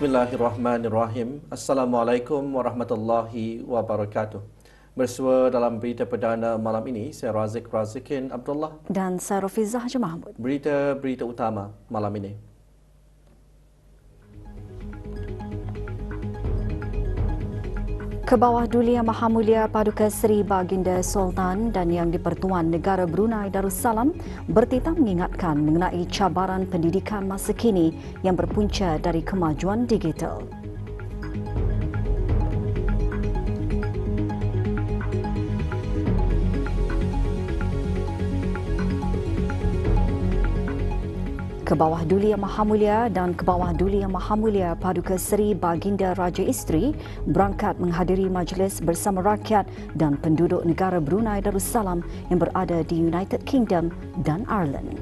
Bismillahirrahmanirrahim. Assalamualaikum warahmatullahi wabarakatuh. Bersua dalam berita perdana malam ini, saya Razikin Abdullah dan saya Rafizah Haji Mahmud. Berita utama malam ini. Kebawah Duli Yang Maha Mulia Paduka Seri Baginda Sultan dan Yang di-Pertuan Negara Brunei Darussalam bertitah mengingatkan mengenai cabaran pendidikan masa kini yang berpunca dari kemajuan digital. Kebawah Duli Yang Maha Mulia dan Kebawah Duli Yang Maha Mulia Paduka Seri Baginda Raja Isteri berangkat menghadiri majlis bersama rakyat dan penduduk negara Brunei Darussalam yang berada di United Kingdom dan Ireland.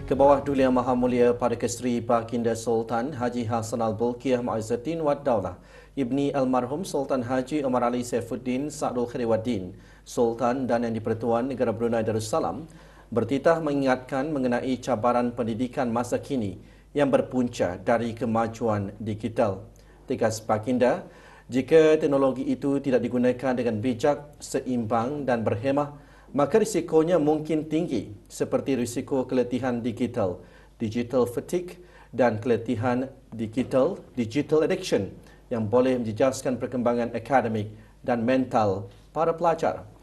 Kebawah Duli Yang Maha Mulia Paduka Seri Baginda Sultan Haji Hassan Al-Bolkiah Mu'izzuddin Wad Daulah Ibni Almarhum Sultan Haji Omar Ali Saifuddin Sa'dul Khairuddin Sultan dan Yang di-Pertuan Negara Brunei Darussalam bertitah mengingatkan mengenai cabaran pendidikan masa kini yang berpunca dari kemajuan digital. Tegas Baginda, jika teknologi itu tidak digunakan dengan bijak, seimbang dan berhemah, maka risikonya mungkin tinggi seperti risiko keletihan digital, digital fatigue dan keletihan digital addiction yang boleh menjejaskan perkembangan akademik dan mental para pelajar.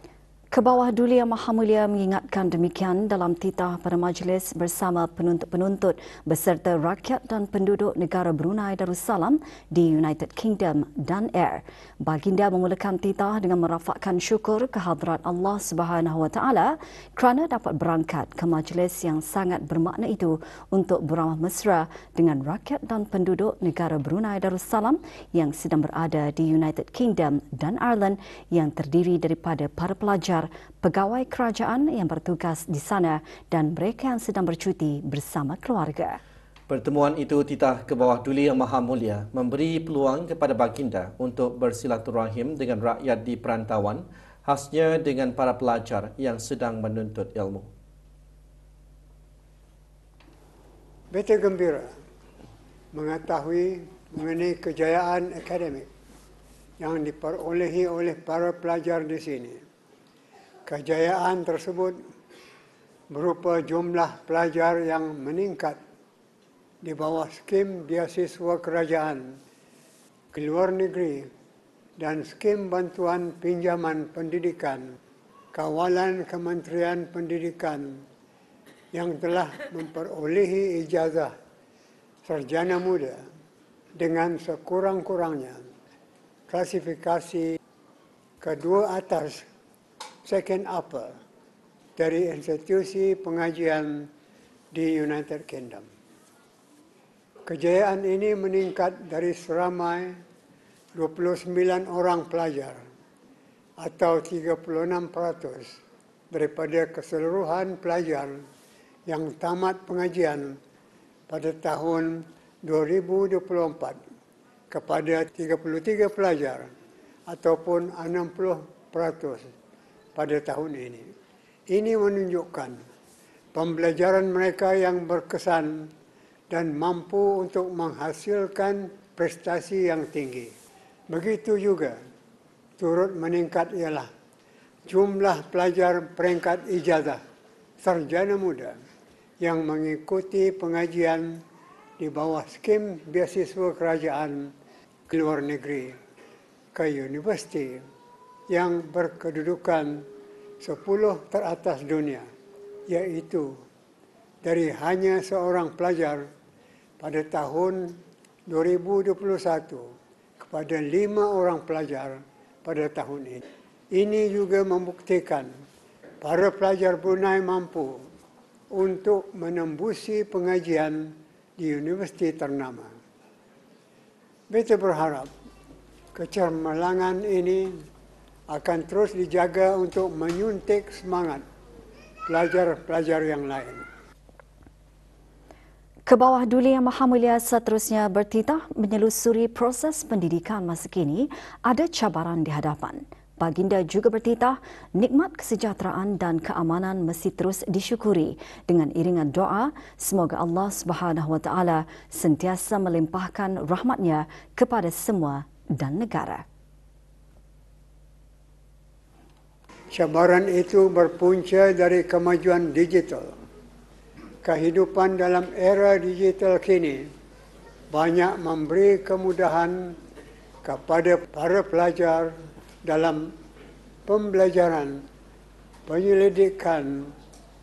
Kebawah Duli Yang Maha Mulia mengingatkan demikian dalam titah pada majlis bersama penuntut-penuntut beserta rakyat dan penduduk negara Brunei Darussalam di United Kingdom dan Air. Baginda memulakan titah dengan merafakkan syukur kehadrat Allah Subhanahu Wa Taala kerana dapat berangkat ke majlis yang sangat bermakna itu untuk beramah mesra dengan rakyat dan penduduk negara Brunei Darussalam yang sedang berada di United Kingdom dan Ireland yang terdiri daripada para pelajar, pegawai kerajaan yang bertugas di sana dan mereka yang sedang bercuti bersama keluarga. Pertemuan itu titah Kebawah Duli Yang Maha Mulia memberi peluang kepada Baginda untuk bersilaturahim dengan rakyat di perantauan, khasnya dengan para pelajar yang sedang menuntut ilmu. Beta gembira mengetahui mengenai kejayaan akademik yang diperolehi oleh para pelajar di sini. Kejayaan tersebut berupa jumlah pelajar yang meningkat di bawah skim beasiswa kerajaan ke luar negeri dan skim bantuan pinjaman pendidikan kawalan Kementerian Pendidikan yang telah memperolehi ijazah sarjana muda dengan sekurang-kurangnya klasifikasi kedua atas second upper dari institusi pengajian di United Kingdom. Kejayaan ini meningkat dari seramai 29 orang pelajar atau 36% daripada keseluruhan pelajar yang tamat pengajian pada tahun 2024 kepada 33 pelajar ataupun 60% pada tahun ini. Ini menunjukkan pembelajaran mereka yang berkesan dan mampu untuk menghasilkan prestasi yang tinggi. Begitu juga turut meningkat ialah jumlah pelajar peringkat ijazah sarjana muda yang mengikuti pengajian di bawah skim beasiswa kerajaan ke luar negeri ke universiti yang berkedudukan 10 teratas dunia, iaitu dari hanya seorang pelajar pada tahun 2021 kepada 5 orang pelajar pada tahun ini. Ini juga membuktikan para pelajar Brunei mampu untuk menembusi pengajian di universiti ternama. Beta berharap kecermelangan ini akan terus dijaga untuk menyuntik semangat pelajar-pelajar yang lain. Kebawah Duli Yang Maha Mulia seterusnya bertitah menyelusuri proses pendidikan masa kini ada cabaran di hadapan. Baginda juga bertitah nikmat kesejahteraan dan keamanan mesti terus disyukuri dengan iringan doa semoga Allah Subhanahu Wa Taala sentiasa melimpahkan rahmatnya kepada semua dan negara. Cabaran itu berpunca dari kemajuan digital. Kehidupan dalam era digital kini banyak memberi kemudahan kepada para pelajar dalam pembelajaran, penyelidikan,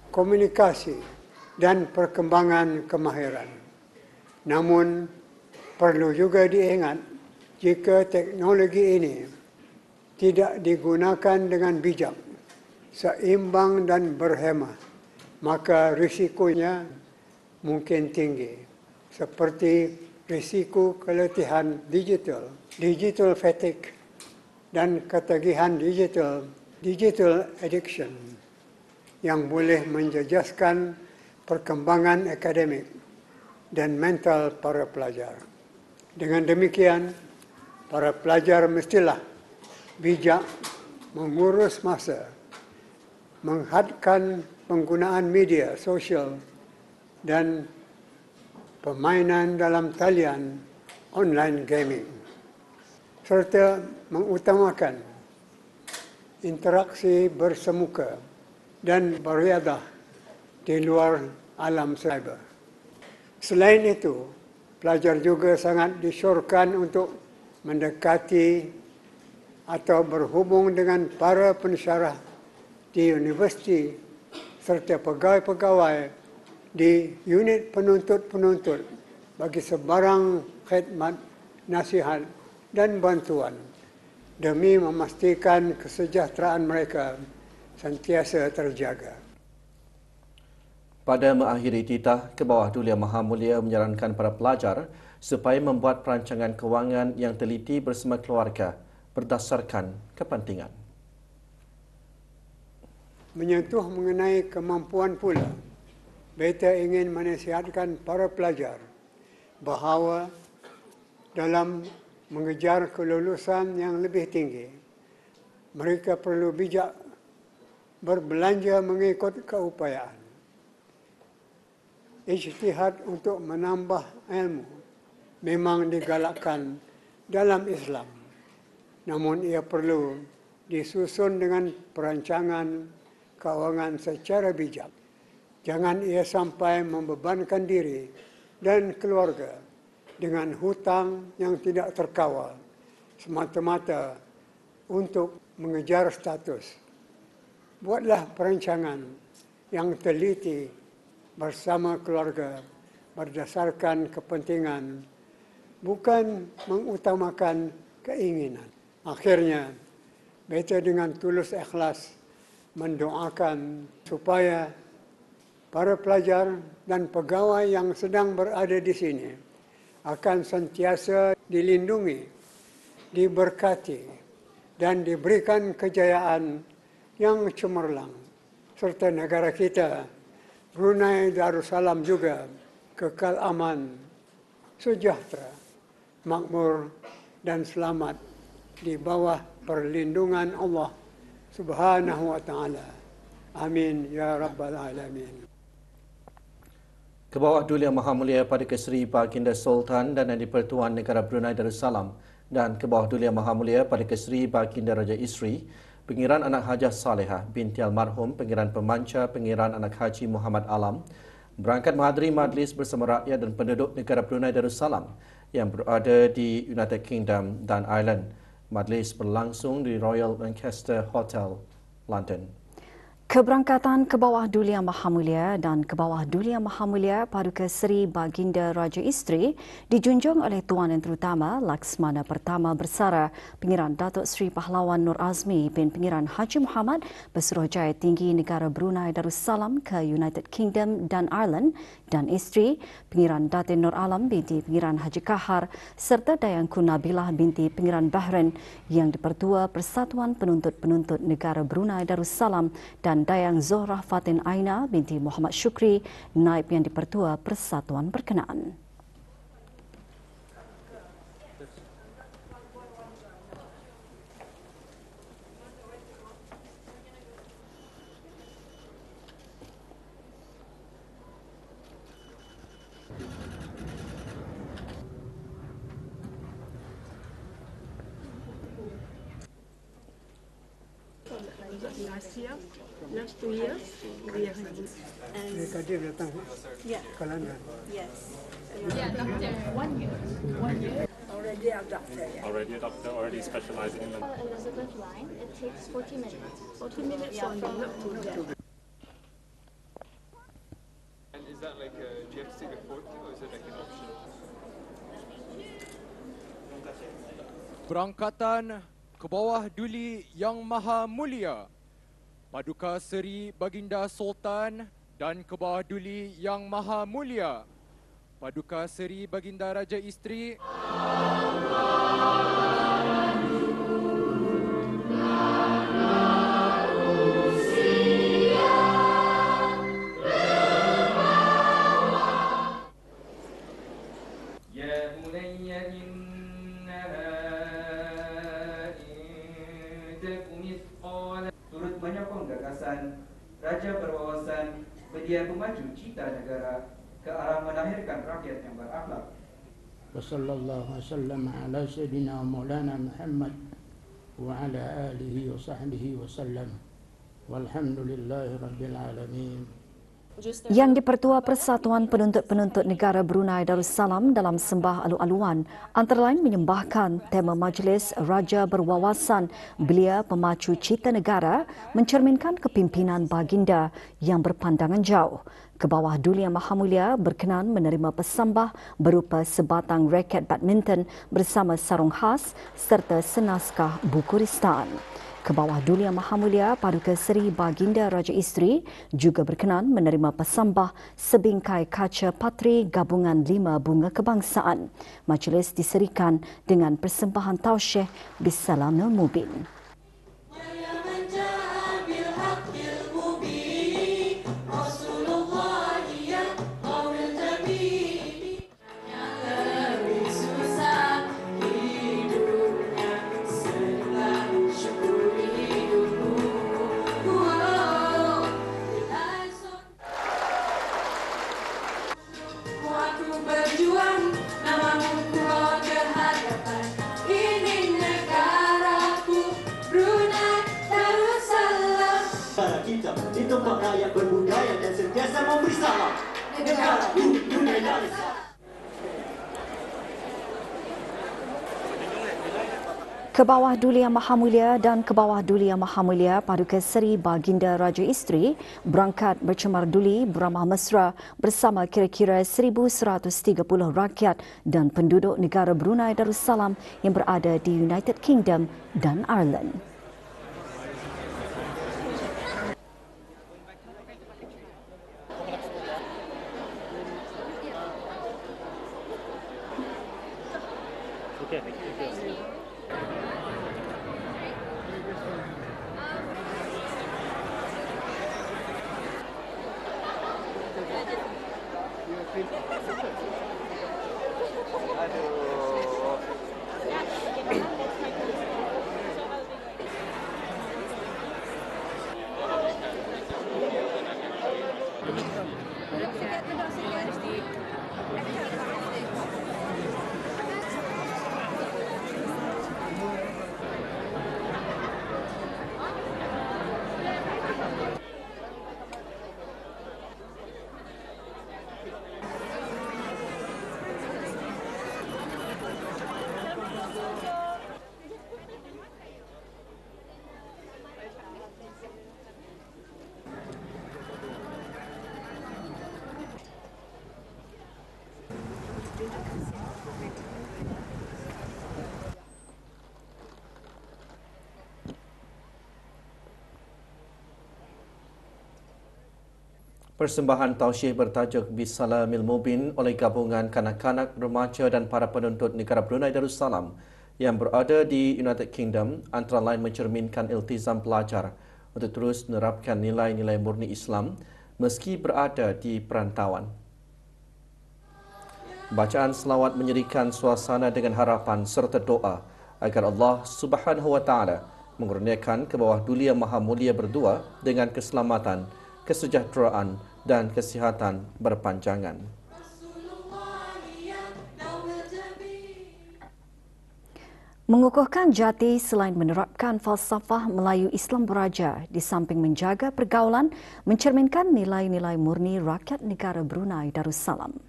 komunikasi dan perkembangan kemahiran. Namun, perlu juga diingat jika teknologi ini tidak digunakan dengan bijak, seimbang dan berhemah, maka risikonya mungkin tinggi, seperti risiko keletihan digital, digital fatigue, dan ketagihan digital addiction yang boleh menjejaskan perkembangan akademik dan mental para pelajar. Dengan demikian, para pelajar mestilah bijak mengurus masa, menghadkan penggunaan media sosial dan permainan dalam talian online gaming, serta mengutamakan interaksi bersemuka dan beriadah di luar alam cyber. Selain itu, pelajar juga sangat disyorkan untuk mendekati atau berhubung dengan para pensyarah di universiti serta pegawai-pegawai di unit penuntut-penuntut bagi sebarang khidmat, nasihat dan bantuan demi memastikan kesejahteraan mereka sentiasa terjaga. Pada mengakhiri titah, Kebawah Duli Yang Maha Mulia menyarankan para pelajar supaya membuat perancangan kewangan yang teliti bersama keluarga berdasarkan kepentingan. Menyentuh mengenai kemampuan pula, beta ingin menasihatkan para pelajar bahawa dalam mengejar kelulusan yang lebih tinggi, mereka perlu bijak berbelanja mengikut keupayaan. Ijtihad untuk menambah ilmu memang digalakkan dalam Islam, namun ia perlu disusun dengan perancangan kewangan secara bijak. Jangan ia sampai membebankan diri dan keluarga dengan hutang yang tidak terkawal semata-mata untuk mengejar status. Buatlah perancangan yang teliti bersama keluarga berdasarkan kepentingan, bukan mengutamakan keinginan. Akhirnya, beta dengan tulus ikhlas mendoakan supaya para pelajar dan pegawai yang sedang berada di sini akan sentiasa dilindungi, diberkati, dan diberikan kejayaan yang cemerlang. Serta negara kita, Brunei Darussalam juga kekal aman, sejahtera, makmur, dan selamat di bawah perlindungan Allah Subhanahu wa Ta'ala. Amin ya Rabbal Alamin. Kebawah Duli Yang Maha Mulia Paduka Seri Baginda Sultan dan Yang di-Pertuan Negara Brunei Darussalam dan Kebawah Duli Yang Maha Mulia Paduka Seri Baginda Raja Isri, Pengiran Anak Hajah Salehah binti Almarhum Pengiran Pemanca Pengiran Anak Haji Muhammad Alam berangkat menghadiri majlis bersama rakyat dan penduduk negara Brunei Darussalam yang berada di United Kingdom dan Ireland. Majlis berlangsung di Royal Lancaster Hotel, London. Keberangkatan Kebawah Duli Yang Maha Mulia dan Kebawah Duli Yang Maha Mulia Paduka Seri Baginda Raja Isteri dijunjung oleh Tuan Yang Terutama Laksmana Pertama Bersara Pengiran Datuk Seri Pahlawan Nur Azmi bin Pengiran Haji Muhammad Bersuruhjaya Tinggi Negara Brunei Darussalam ke United Kingdom dan Ireland dan isteri Pengiran Datin Nur Alam binti Pengiran Haji Kahar serta Dayangku Nabilah binti Pengiran Bahrain yang di-Pertua Persatuan Penuntut-Penuntut Negara Brunei Darussalam dan dan Dayang Zohrah Fatin Aina binti Muhammad Syukri, Naib Yang di-Pertua Persatuan berkenaan. Last 2 years, we have Mereka dia datang ke London. yes. Yeah, doctor. 1 year. 1 year. Already a doctor, yeah. Already a doctor, already specializing in Elizabeth line, it takes 40 minutes. 40 minutes on the look to there. And is that like do you have to take a 40 or is it like an option? Berangkatan ke bawah duli Yang Maha Mulia Paduka Seri Baginda Sultan dan ke bawah duli Yang Maha Mulia Paduka Seri Baginda Raja Isteri turut menyokong gagasan Raja berwawasan berdia pemaju cita negara ke arah melahirkan rakyat yang berakhlak. Wassallallahu wasallam ala sayyidina Maulana Muhammad wa ala alihi wa sahbihi wasallam. Walhamdulillahi rabbil alamin. Yang di-Pertua Persatuan Penuntut-Penuntut Negara Brunei Darussalam dalam sembah alu-aluan antara lain menyembahkan tema Majlis Raja Berwawasan Belia Pemacu Cita Negara mencerminkan kepimpinan baginda yang berpandangan jauh. Kebawah Duli Yang Maha Mulia berkenan menerima pesambah berupa sebatang raket badminton bersama sarung khas serta senaskah buku ristaan. Kebawah Duli Yang Maha Mulia Paduka Seri Baginda Raja Isteri juga berkenan menerima pesambah sebingkai kaca patri gabungan 5 bunga kebangsaan. Majlis diserikan dengan persembahan tausyih Bisalamil Mubin. Itu tempat rakyat berbudaya dan sentiasa memberi salam. Negara Brunei Darussalam. Kebawah Duli Yang Maha Mulia dan Kebawah Duli Yang Maha Mulia Paduka Seri Baginda Raja Isteri berangkat bercemar duli beramah mesra bersama kira-kira 1,130 rakyat dan penduduk negara Brunei Darussalam yang berada di United Kingdom dan Ireland. Persembahan tausyih bertajuk Bisalamil Mubin oleh gabungan kanak-kanak, remaja dan para penuntut negara Brunei Darussalam yang berada di United Kingdom antara lain mencerminkan iltizam pelajar untuk terus menerapkan nilai-nilai murni Islam meski berada di perantauan. Bacaan selawat menyerikan suasana dengan harapan serta doa agar Allah Subhanahu wa taala mengurniakan ke bawah Duli Yang Maha Mulia berdua dengan keselamatan, kesejahteraan dan kesihatan berpanjangan. Mengukuhkan jati selain menerapkan falsafah Melayu Islam Beraja di samping menjaga pergaulan, mencerminkan nilai-nilai murni rakyat negara Brunei Darussalam.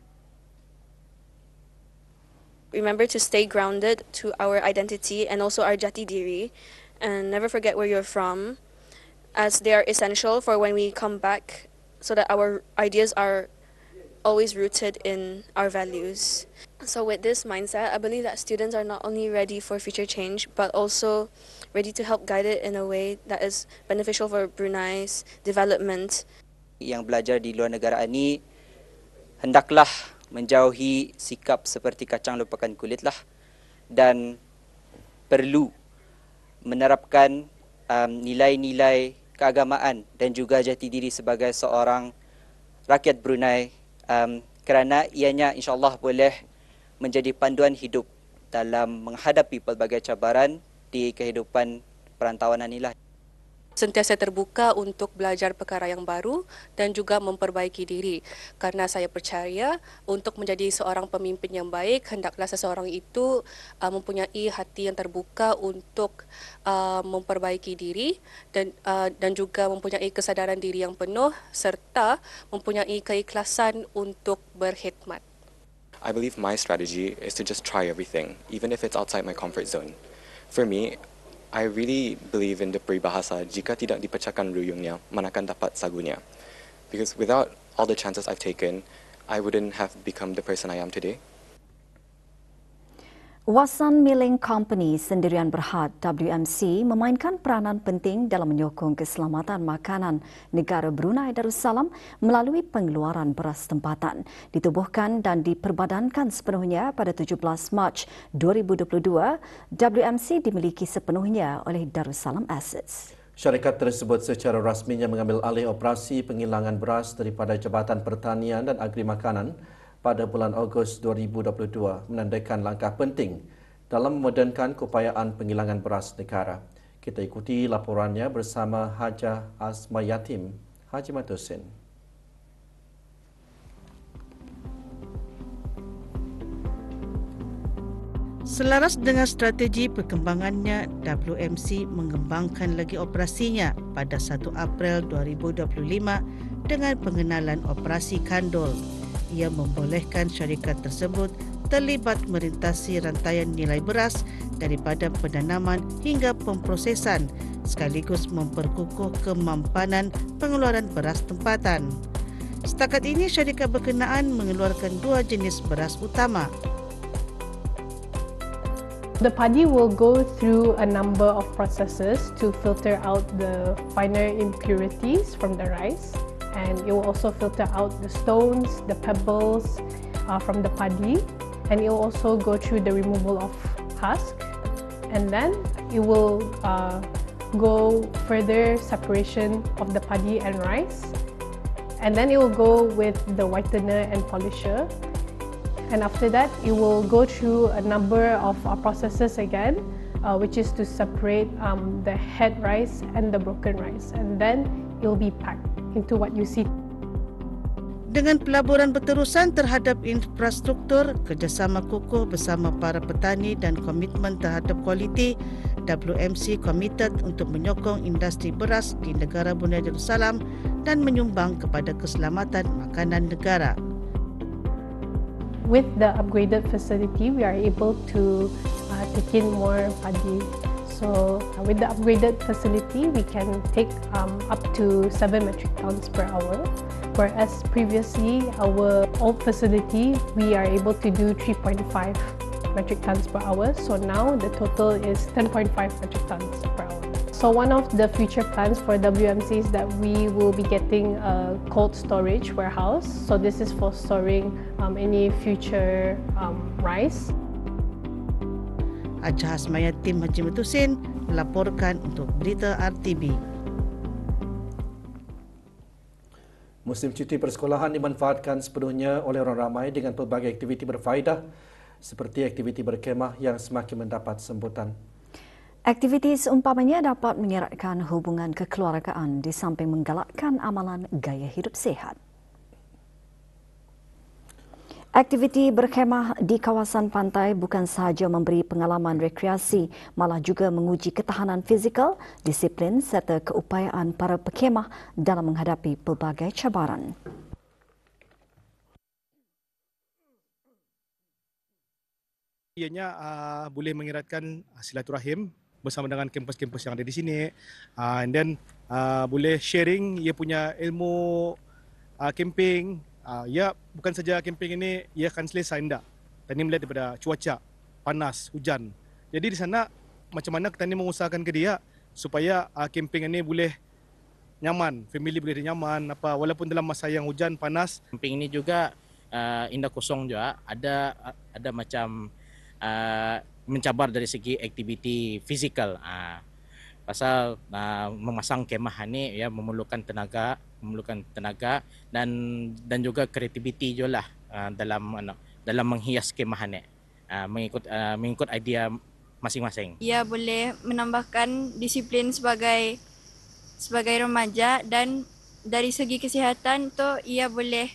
Remember to stay grounded to our identity and also our jati diri, and never forget where you're from, as they are essential for when we come back, so that our ideas are always rooted in our values. So with this mindset, I believe that students are not only ready for future change, but also ready to help guide it in a way that is beneficial for Brunei's development. Yang belajar di luar negara ini hendaklah menjauhi sikap seperti kacang lupakan kulitlah, dan perlu menerapkan nilai-nilai keagamaan dan juga jati diri sebagai seorang rakyat Brunei, kerana ianya insyaAllah boleh menjadi panduan hidup dalam menghadapi pelbagai cabaran di kehidupan perantauan inilah. Sentiasa terbuka untuk belajar perkara yang baru dan juga memperbaiki diri. Karena saya percaya untuk menjadi seorang pemimpin yang baik, hendaklah seseorang itu mempunyai hati yang terbuka untuk memperbaiki diri dan juga mempunyai kesadaran diri yang penuh serta mempunyai keikhlasan untuk berkhidmat. I believe my strategy is to just try everything, even if it's outside my comfort zone. For me, I really believe in the peribahasa, jika tidak dipecahkan ruyungnya, manakan dapat sagunya. Because without all the chances I've taken, I wouldn't have become the person I am today. Wasan Milling Company Sendirian Berhad WMC memainkan peranan penting dalam menyokong keselamatan makanan negara Brunei Darussalam melalui pengeluaran beras tempatan. Ditubuhkan dan diperbadankan sepenuhnya pada 17 Mac 2022, WMC dimiliki sepenuhnya oleh Darussalam Assets. Syarikat tersebut secara rasminya mengambil alih operasi penghilangan beras daripada Jabatan Pertanian dan Agri Makanan pada bulan Ogos 2022, menandakan langkah penting dalam memodernkan keupayaan penghilangan beras negara. Kita ikuti laporannya bersama Hajah Asma Yatim, Haji Matusin. Selaras dengan strategi perkembangannya, WMC mengembangkan lagi operasinya pada 1 April 2025 dengan pengenalan Operasi Kandol. Ia membolehkan syarikat tersebut terlibat merintasi rantaian nilai beras daripada penanaman hingga pemprosesan, sekaligus memperkukuh kemampanan pengeluaran beras tempatan. Setakat ini, syarikat berkenaan mengeluarkan 2 jenis beras utama. The padi will go through a number of processes to filter out the finer impurities from the rice. And it will also filter out the stones, the pebbles from the padi, and it will also go through the removal of husk, and then it will go further separation of the padi and rice, and then it will go with the whitener and polisher, and after that it will go through a number of processes again, which is to separate the head rice and the broken rice, and then it will be packed into what you see. Dengan pelaburan berterusan terhadap infrastruktur, kerjasama kukuh bersama para petani dan komitmen terhadap kualiti, WMC komited untuk menyokong industri beras di negara Brunei Darussalam dan menyumbang kepada keselamatan makanan negara. With the upgraded facility, we are able to take in more padi. So with the upgraded facility, we can take up to 7 metric tons per hour. Whereas previously, our old facility, we are able to do 3.5 metric tons per hour. So now the total is 10.5 metric tons per hour. So one of the future plans for WMC is that we will be getting a cold storage warehouse. So this is for storing any future rice. Hajah Asma Yatim, Haji Matusin melaporkan untuk Berita RTB. Musim cuti persekolahan dimanfaatkan sepenuhnya oleh orang ramai dengan pelbagai aktiviti berfaedah seperti aktiviti berkemah yang semakin mendapat sambutan. Aktiviti seumpamanya dapat mengeratkan hubungan kekeluargaan di samping menggalakkan amalan gaya hidup sihat. Aktiviti berkhemah di kawasan pantai bukan sahaja memberi pengalaman rekreasi, malah juga menguji ketahanan fizikal, disiplin serta keupayaan para pekhemah dalam menghadapi pelbagai cabaran. Ianya boleh mengeratkan silaturahim bersama dengan kampus-kampus yang ada di sini, and then boleh sharing ia punya ilmu camping. Ya, bukan saja camping ini ia akan selesai tidak. Tani melihat daripada cuaca, panas, hujan. Jadi di sana macam mana kita ni mengusahakan ke dia supaya camping ini boleh nyaman, family boleh nyaman apa walaupun dalam masa yang hujan, panas. Camping ini juga indah kosong juga ada macam mencabar dari segi aktiviti fizikal. Pasal memasang kemah ini ya memerlukan tenaga dan juga kreativiti juga lah dalam menghias kemah ini mengikut idea masing-masing. Ia boleh menambahkan disiplin sebagai remaja dan dari segi kesihatan tu ia boleh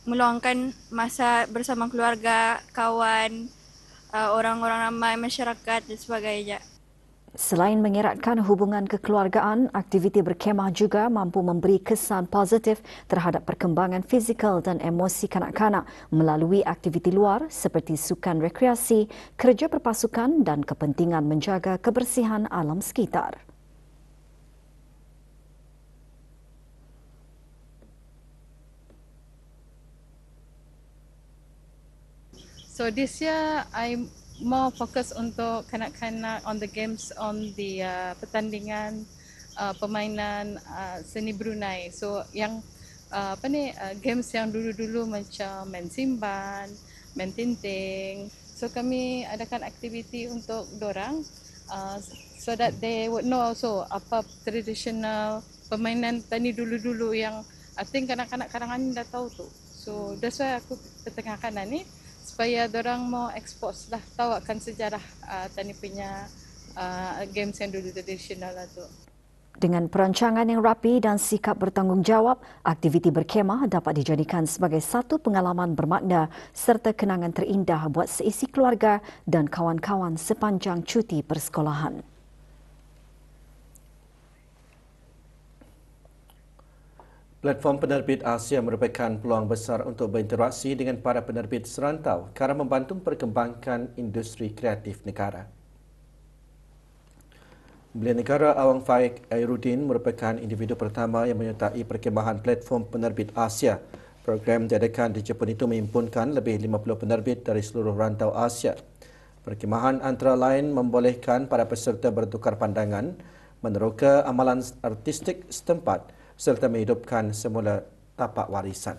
meluangkan masa bersama keluarga, kawan, orang-orang ramai, masyarakat dan sebagainya. Selain mengeratkan hubungan kekeluargaan, aktiviti berkemah juga mampu memberi kesan positif terhadap perkembangan fizikal dan emosi kanak-kanak melalui aktiviti luar seperti sukan rekreasi, kerja berpasukan dan kepentingan menjaga kebersihan alam sekitar. So this year I'm more fokus untuk kanak-kanak on the games, on the pertandingan permainan seni Brunei. So yang games yang dulu-dulu macam main simban, main tinting. So kami adakan aktiviti untuk dorang so that they would know also apa traditional permainan tani dulu-dulu yang I think kanak-kanak karangan ni dah tahu tu. So that's why aku pertengahkan ni supaya dorang mau expose lah, tahu akan sejarah tani punya games yang dulu tradisional lah tu. Dengan perancangan yang rapi dan sikap bertanggungjawab, aktiviti berkemah dapat dijadikan sebagai satu pengalaman bermakna serta kenangan terindah buat seisi keluarga dan kawan-kawan sepanjang cuti persekolahan. Platform penerbit Asia merupakan peluang besar untuk berinteraksi dengan para penerbit serantau kerana membantu perkembangan industri kreatif negara. Belia Negara Awang Faik Airuddin merupakan individu pertama yang menyertai perkemahan platform penerbit Asia. Program diadakan di Jepun itu menghimpunkan lebih 50 penerbit dari seluruh rantau Asia. Perkemahan antara lain membolehkan para peserta bertukar pandangan, meneroka amalan artistik setempat serta menghidupkan semula tapak warisan.